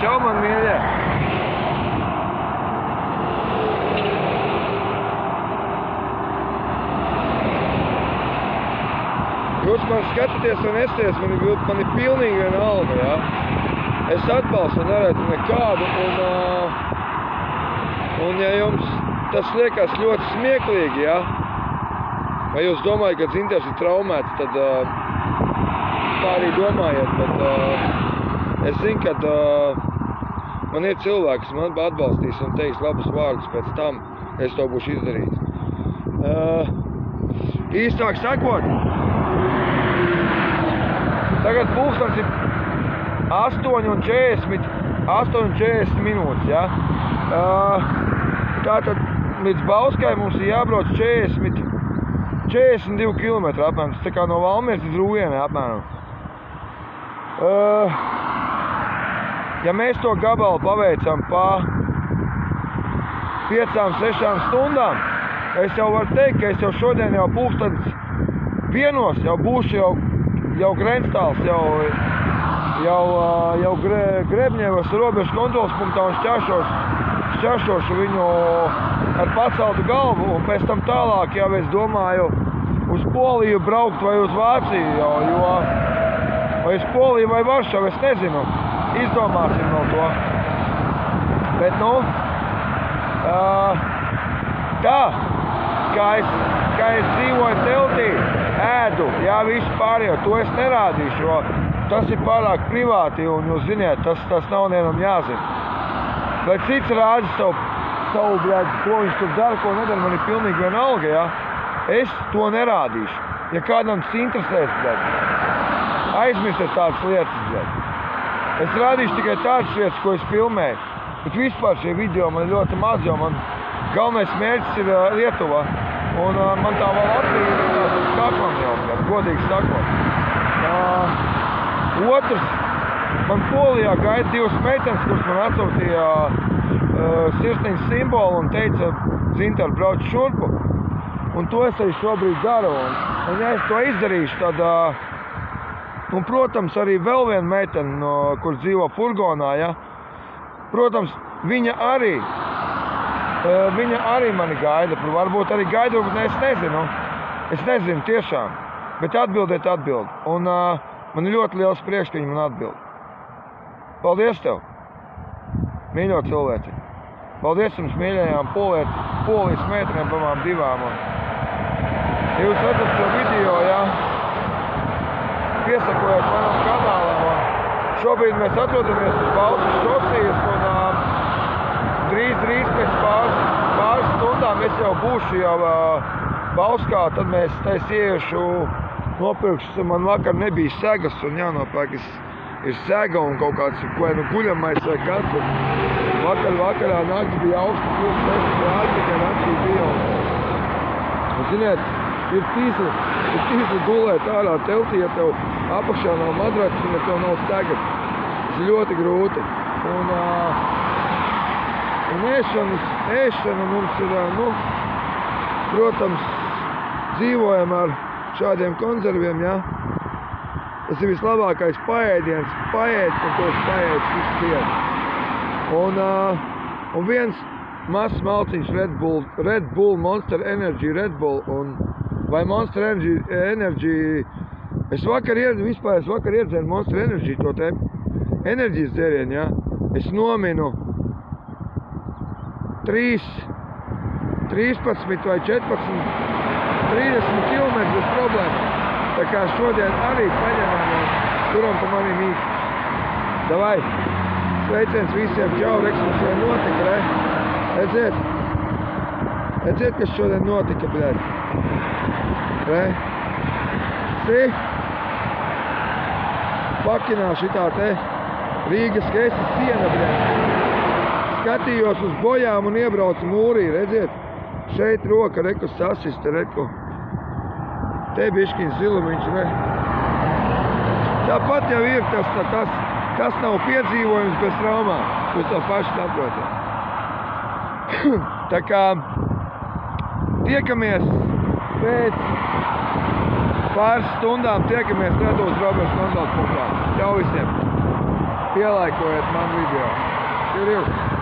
Čau, man mīļie! Jūs man skatāties vai nesties, man ir pilnīgi vienalga, jā. Es atbalstu neredzu nekādu, un ja jums tas liekas ļoti smieklīgi, jā, vai jūs domājat, ka Dzintars ir traumēts, tad tā arī domājiet, bet es zinu, ka man ir cilvēki, kas man atbalstīs un teiks labus vārdus pēc tam, ka es to būšu izdarījis. Īstāk sakot, tagad pulkstens ir 8:40 minūtes, ja? Tātad līdz Bauskai mums ir jābrauc 42 km apmēram, tas tā kā no Valmieras līdz Rūjienai apmēram. Ja mēs to gabalu paveicam pa 5-6 stundām, es jau varu teikt, ka es jau šodien jau pulkstens vienos, jau būšu jau Grenstāls, jau Grebņevas robežu kontrolas punktā un šķēršošu viņu ar paceltu galvu, un pēc tam tālāk jau es domāju uz Poliju braukt vai uz Vāciju, vai uz Poliju vai Varšavu, es nezinu, izdomāsim no to. Bet, nu, tā, kā es dzīvoju teltī, ēdu, jā, visu pārējo, to es nerādīšu, jo tas ir pārāk privāti, un jūs ziniet, tas nav nevienam jāzina. Bet cits rāda savu bļēdzi, ko viņš tur dara, ko nedara, man ir pilnīgi vienalga, jā. Es to nerādīšu. Ja kādam tas interesēs, bļēdzi, aizmirstiet tādas lietas, bļēdzi. Es rādīšu tikai tādas lietas, ko es filmēju. Bet vispār šie video man ir ļoti maz, jo man galvenais mērķis ir Lietuva. Un man tā vēl Latvija ir tāds kaklam jau, godīgi sakot. Otrs, man Polijā gaida divas meitenes, kuras man atsūtīja sirsniņas simbolu un teica, Dzintar, brauc šurpu. Un to es arī šobrīd daru. Un ja es to izdarīšu, tad, un, protams, arī vēl viena meitene, kur dzīvo furgonā, ja? Protams, viņa arī mani gaida, varbūt arī gaida, varbūt es nezinu. Es nezinu tiešām, bet atbildiet atbild. Un man ir ļoti liels prieks, ka viņi man atbild. Paldies tev, mīļo cilvēci. Paldies jums, mīļajām polijas meitenēm, pamām divām. Ja jūs redzat šo video, ja, piesakojiet manam kanālam. Šobrīd mēs atrodamies uz Bauskas šosijas un drīz pēc pāris stundām es jau būšu Bauskā, tad mēs iešu nopirkšu, man vakar nebija segas un jānopērk ir sega un kaut kāds guļamais vai kas. Vakarā nakts bija augsts, 6 grādi, tikai naktī bija. Un, ziniet, ir tīsli gulēt ārā teltī, ja tev apakšā nav madrats un ja tev nav segas. Tas ir ļoti grūti. Un ēšana mums ir, protams, dzīvojam ar šādiem konserviem, ja? Tas ir vislabākais paēdiens, paēst, un to es paēstu visu dienu. Un viens mazs malciņš Red Bull, Monster Energy, Red Bull, vai Monster Energy, es vakar iedzēru Monster Energy, to te enerģijas dzērienu, ja? Es nominu 13 vai 14, 30 km bez problēmas. Tā kā šodien arī paņemam un turam pa mani mīkstus. Davai, sveiciens visiem, čau, reksim, šodien notika, re? Redziet, kas šodien notika, bļēd. Re? Pakinā šitā te Rīgas Kesas siena, bļēd. Skatījos uz bojām un iebraucu mūrī, redziet? Šeit roka, reku sasiste, reku. Te biškiņš zilumiņš, ne? Tāpat jau ir tas nav piedzīvojums bez traumām. Jūs to paši saprotat. Tā kā tiekamies pēc pāris stundām, tiekamies Lietuvas robežas kontrolas punktā. Čau visiem! pielaikojiet man video. Cheers!